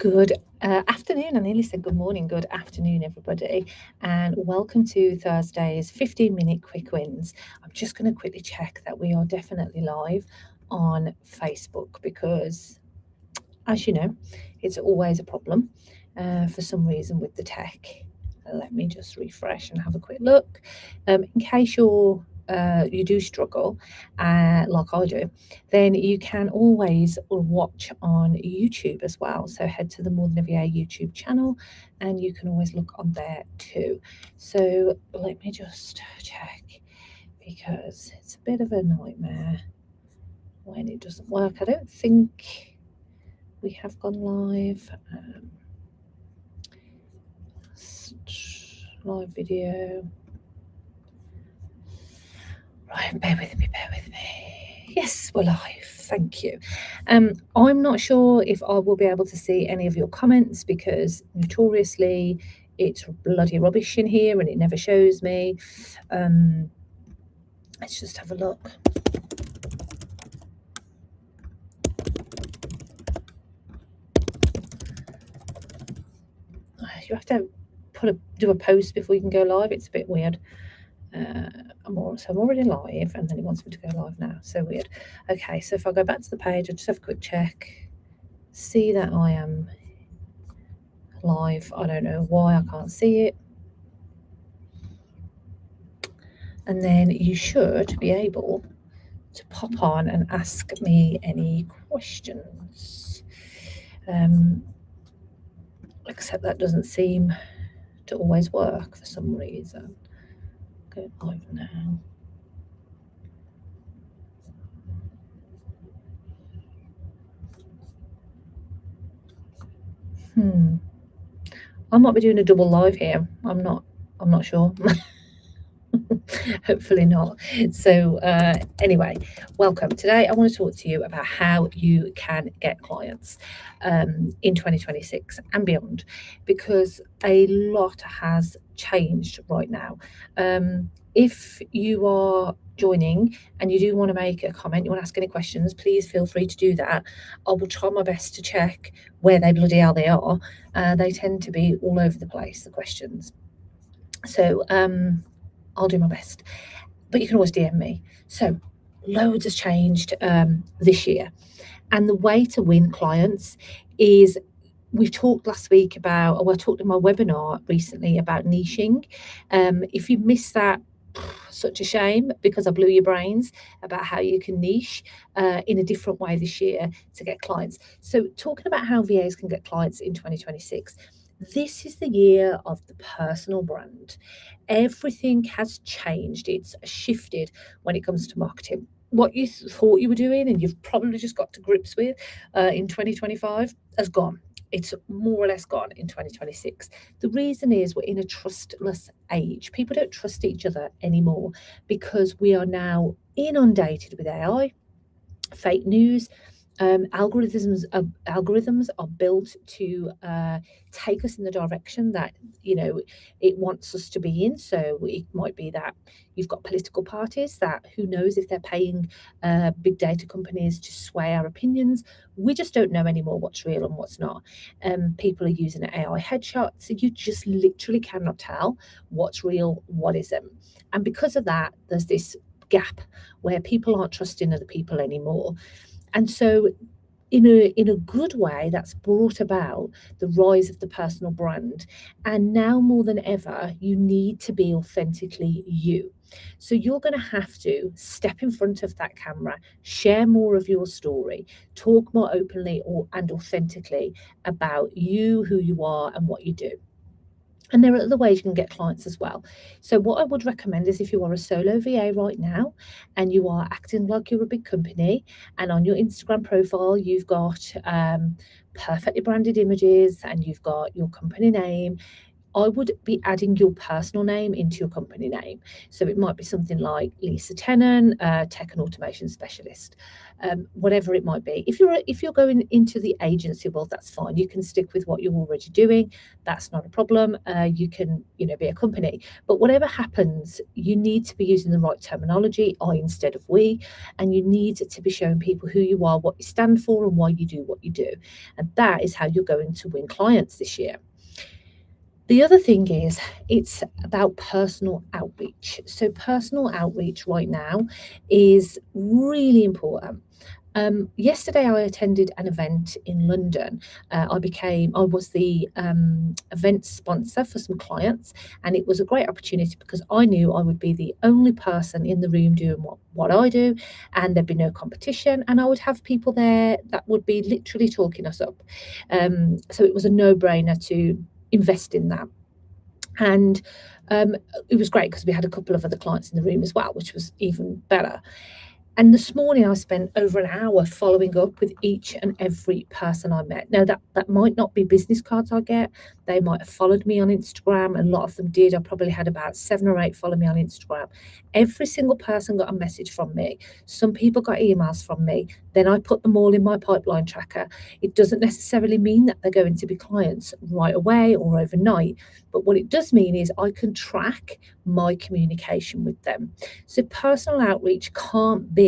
Good afternoon. I nearly said good morning. Good afternoon, everybody, and welcome to Thursday's 15-minute quick wins. I'm just going to quickly check that we are definitely live on Facebook because, as you know, it's always a problem for some reason with the tech. Let me just refresh and have a quick look. In case you do struggle, like I do, then you can always watch on YouTube as well. So head to the More Than a VA YouTube channel and you can always look on there too. So let me just check because it's a bit of a nightmare when it doesn't work. I don't think we have gone live. Live video. Right, bear with me. Yes, we're live. Thank you. I'm not sure if I will be able to see any of your comments because notoriously it's bloody rubbish in here and it never shows me. Let's just have a look. You have to do a post before you can go live. It's a bit weird. I'm already live and then it wants me to go live now. So weird. Okay, so if I go back to the page, I'll just have a quick check. See that I am live. I don't know why I can't see it. And then you should be able to pop on and ask me any questions. Except that doesn't seem to always work for some reason. Go live now. I might be doing a double live here. I'm not sure. Hopefully not. So anyway, welcome. Today I want to talk to you about how you can get clients in 2026 and beyond, because a lot has changed right now. If you are joining and you do want to make a comment, you want to ask any questions, please feel free to do that. I will try my best to check where they bloody hell they are. They tend to be all over the place, the questions. So I'll do my best, but you can always DM me. So loads has changed this year, and the way to win clients is, we've talked last week about, or I talked in my webinar recently about niching. If you missed that, such a shame, because I blew your brains about how you can niche in a different way this year to get clients. So talking about how VAs can get clients in 2026, this is the year of the personal brand. Everything has changed. It's shifted when it comes to marketing. What you thought you were doing and you've probably just got to grips with in 2025 has gone. It's more or less gone in 2026. The reason is we're in a trustless age. People don't trust each other anymore because we are now inundated with AI, fake news. Algorithms are built to take us in the direction that it wants us to be in. So it might be that you've got political parties that, who knows if they're paying big data companies to sway our opinions. We just don't know anymore what's real and what's not. People are using AI headshots, so you just literally cannot tell what's real, what isn't. And because of that, there's this gap where people aren't trusting other people anymore. And so in a good way, that's brought about the rise of the personal brand. And now more than ever, you need to be authentically you. So you're going to have to step in front of that camera, share more of your story, talk more openly and authentically about you, who you are, and what you do. And there are other ways you can get clients as well. So what I would recommend is, if you are a solo VA right now and you are acting like you're a big company, and on your Instagram profile you've got perfectly branded images and you've got your company name, I would be adding your personal name into your company name. So it might be something like Lisa Tennant, tech and automation specialist, whatever it might be. If you're going into the agency world, that's fine. You can stick with what you're already doing. That's not a problem. You can, be a company. But whatever happens, you need to be using the right terminology, I instead of we, and you need to be showing people who you are, what you stand for, and why you do what you do. And that is how you're going to win clients this year. The other thing is it's about personal outreach. So personal outreach right now is really important. Yesterday, I attended an event in London. I was the event sponsor for some clients, and it was a great opportunity because I knew I would be the only person in the room doing what I do, and there'd be no competition, and I would have people there that would be literally talking us up. So it was a no-brainer to invest in that. And it was great because we had a couple of other clients in the room as well, which was even better. And this morning I spent over an hour following up with each and every person I met. Now that might not be business cards I get. They might have followed me on Instagram. A lot of them did. I probably had about 7 or 8 follow me on Instagram. Every single person got a message from me. Some people got emails from me. Then I put them all in my pipeline tracker. It doesn't necessarily mean that they're going to be clients right away or overnight. But what it does mean is I can track my communication with them. So personal outreach can't be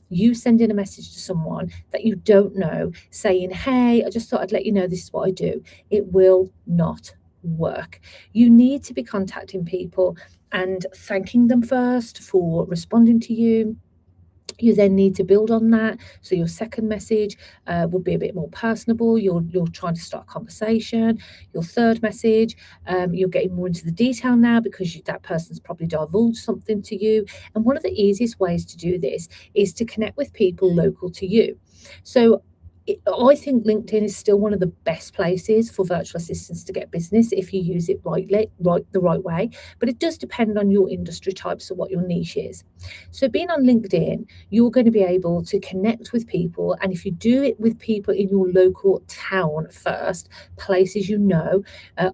you sending a message to someone that you don't know saying, hey, I just thought I'd let you know this is what I do. It will not work. You need to be contacting people and thanking them first for responding to you. You then need to build on that. So your second message would be a bit more personable. You're trying to start a conversation. Your third message, you're getting more into the detail now because that person's probably divulged something to you. And one of the easiest ways to do this is to connect with people local to you. So I think LinkedIn is still one of the best places for virtual assistants to get business if you use it the right way. But it does depend on your industry type, so what your niche is. So being on LinkedIn, you're going to be able to connect with people. And if you do it with people in your local town first, places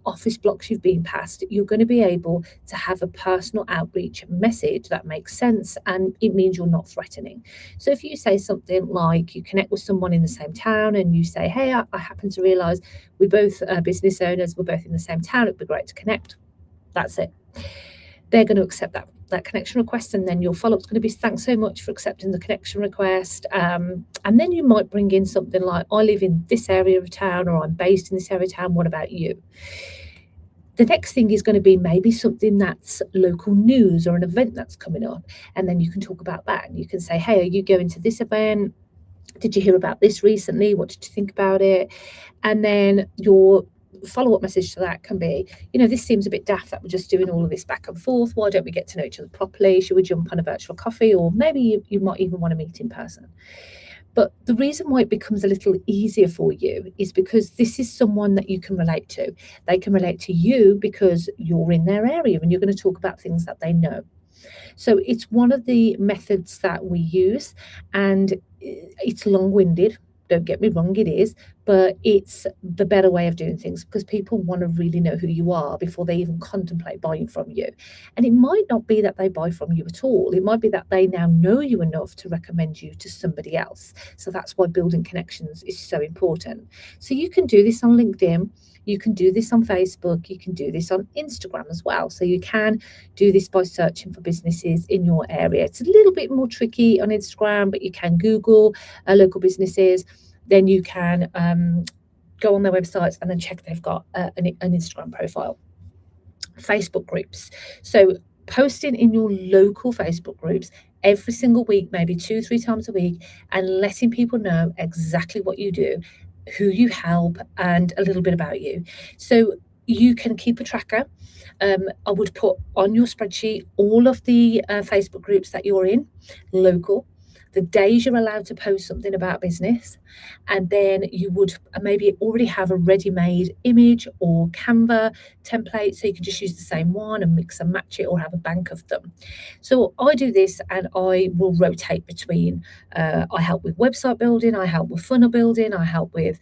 office blocks you've been past, you're going to be able to have a personal outreach message that makes sense, and it means you're not threatening. So if you say something like you connect with someone in the same town and you say, hey, I happen to realize we both are business owners, we're both in the same town, it'd be great to connect. That's it. They're going to accept that connection request, and then your follow-up is going to be thanks so much for accepting the connection request. And then you might bring in something like, I live in this area of town, or I'm based in this area of town, what about you? The next thing is going to be maybe something that's local news or an event that's coming up, and then you can talk about that, and you can say, hey, are you going to this event? Did you hear about this recently? What did you think about it? And then your follow-up message to that can be, this seems a bit daft that we're just doing all of this back and forth. Why don't we get to know each other properly? Should we jump on a virtual coffee? Or maybe you might even want to meet in person. But the reason why it becomes a little easier for you is because this is someone that you can relate to. They can relate to you because you're in their area and you're going to talk about things that they know. So it's one of the methods that we use, and it's long-winded. Don't get me wrong, it is, but it's the better way of doing things because people want to really know who you are before they even contemplate buying from you. And it might not be that they buy from you at all. It might be that they now know you enough to recommend you to somebody else. So that's why building connections is so important. So you can do this on LinkedIn. You can do this on Facebook. You can do this on Instagram as well. So you can do this by searching for businesses in your area. It's a little bit more tricky on Instagram, but you can Google local businesses. Then you can go on their websites and then check they've got an Instagram profile. Facebook groups. So posting in your local Facebook groups every single week, maybe 2-3 times a week, and letting people know exactly what you do, who you help, and a little bit about you. So you can keep a tracker. I would put on your spreadsheet all of the Facebook groups that you're in, local. the days you're allowed to post something about business, and then you would maybe already have a ready-made image or Canva template, so you can just use the same one and mix and match it or have a bank of them. So I do this and I will rotate between, I help with website building, I help with funnel building, I help with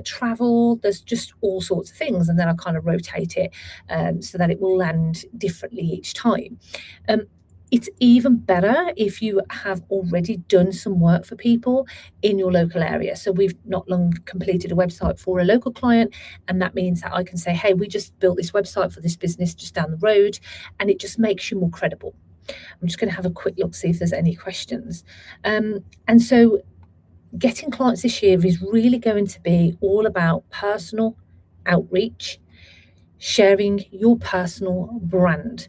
travel, there's just all sorts of things, and then I kind of rotate it so that it will land differently each time. It's even better if you have already done some work for people in your local area. So we've not long completed a website for a local client, and that means that I can say, hey, we just built this website for this business just down the road, and it just makes you more credible. I'm just going to have a quick look, see if there's any questions. And so getting clients this year is really going to be all about personal outreach, sharing your personal brand,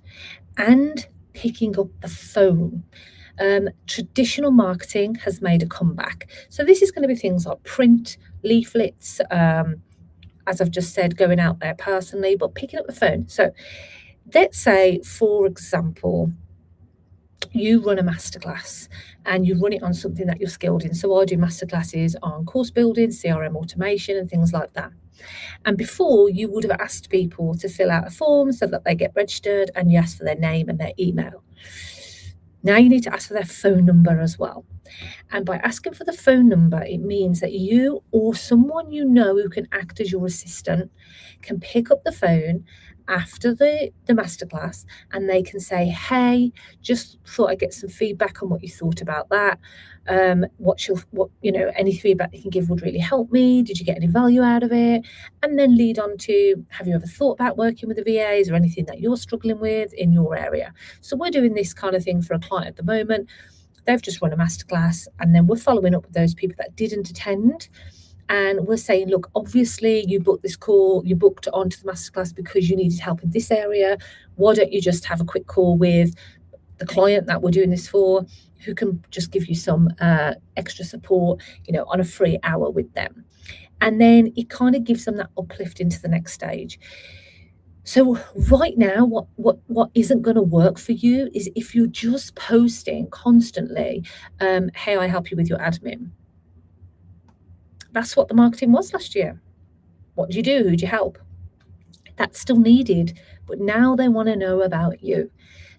and picking up the phone. Traditional marketing has made a comeback. So this is going to be things like print, leaflets, as I've just said, going out there personally, but picking up the phone. So let's say, for example, you run a masterclass and you run it on something that you're skilled in. So I do masterclasses on course building, CRM automation, and things like that. And before, you would have asked people to fill out a form so that they get registered, and you ask for their name and their email. Now you need to ask for their phone number as well. And by asking for the phone number, it means that you or someone you know who can act as your assistant can pick up the phone after the masterclass, and they can say, hey, just thought I'd get some feedback on what you thought about that. Any feedback you can give would really help me. Did you get any value out of it? And then lead on to, have you ever thought about working with the VAs or anything that you're struggling with in your area? So we're doing this kind of thing for a client at the moment. They've just run a masterclass, and then we're following up with those people that didn't attend. And we're saying, look, obviously you booked this call, you booked onto the masterclass because you needed help in this area. Why don't you just have a quick call with the client that we're doing this for, who can just give you some extra support, on a free hour with them. And then it kind of gives them that uplift into the next stage. So right now, what isn't going to work for you is if you're just posting constantly, hey, I help you with your admin. That's what the marketing was last year. What do you do? Who do you help? That's still needed, but now they want to know about you.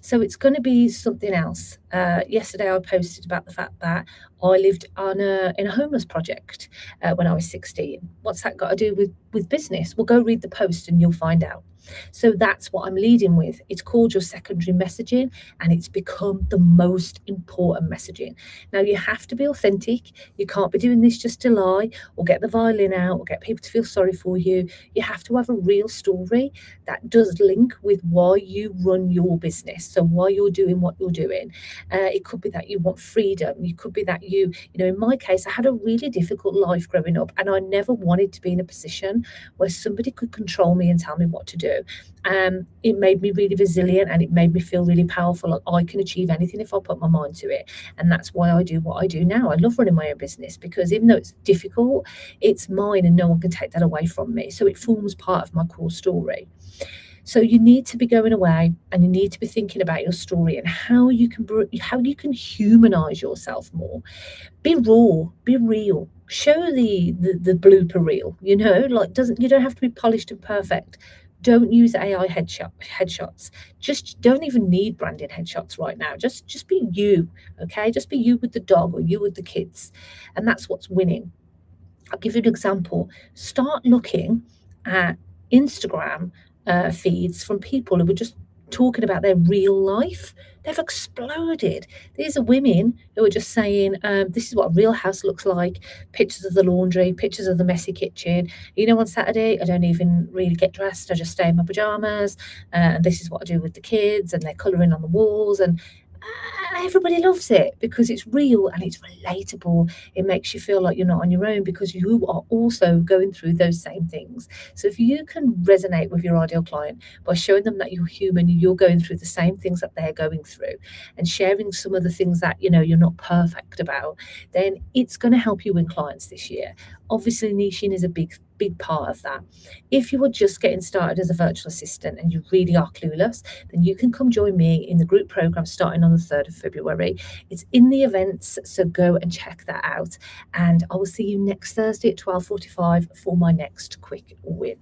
So it's going to be something else. Yesterday I posted about the fact that I lived in a homeless project when I was 16. What's that got to do with business? Well, go read the post and you'll find out. So that's what I'm leading with. It's called your secondary messaging, and it's become the most important messaging. Now, you have to be authentic. You can't be doing this just to lie or get the violin out or get people to feel sorry for you. You have to have a real story that does link with why you run your business. So why you're doing what you're doing. It could be that you want freedom. It could be that in my case, I had a really difficult life growing up, and I never wanted to be in a position where somebody could control me and tell me what to do. It made me really resilient, and it made me feel really powerful. Like I can achieve anything if I put my mind to it. And that's why I do what I do now. I love running my own business because even though it's difficult, it's mine and no one can take that away from me. So it forms part of my core story. So you need to be going away and you need to be thinking about your story and how you can humanize yourself more. Be raw, be real. Show the blooper reel, you don't have to be polished and perfect. Don't use AI headshots. Just don't even need branded headshots right now. Just be you, okay? Just be you with the dog or you with the kids. And that's what's winning. I'll give you an example. Start looking at Instagram feeds from people who were just talking about their real life. They've exploded. These are women who are just saying, this is what a real house looks like, pictures of the laundry, pictures of the messy kitchen. On Saturday, I don't even really get dressed. I just stay in my pajamas. And this is what I do with the kids, and they're colouring on the walls. And everybody loves it because it's real and it's relatable. It makes you feel like you're not on your own because you are also going through those same things. So if you can resonate with your ideal client by showing them that you're human, you're going through the same things that they're going through, and sharing some of the things that you're not perfect about, then it's going to help you win clients this year. Obviously, niching is a big big part of that. If you are just getting started as a virtual assistant and you really are clueless, then you can come join me in the group program starting on the 3rd of February. It's in the events, so go and check that out. And I will see you next Thursday at 12:45 for my next quick win.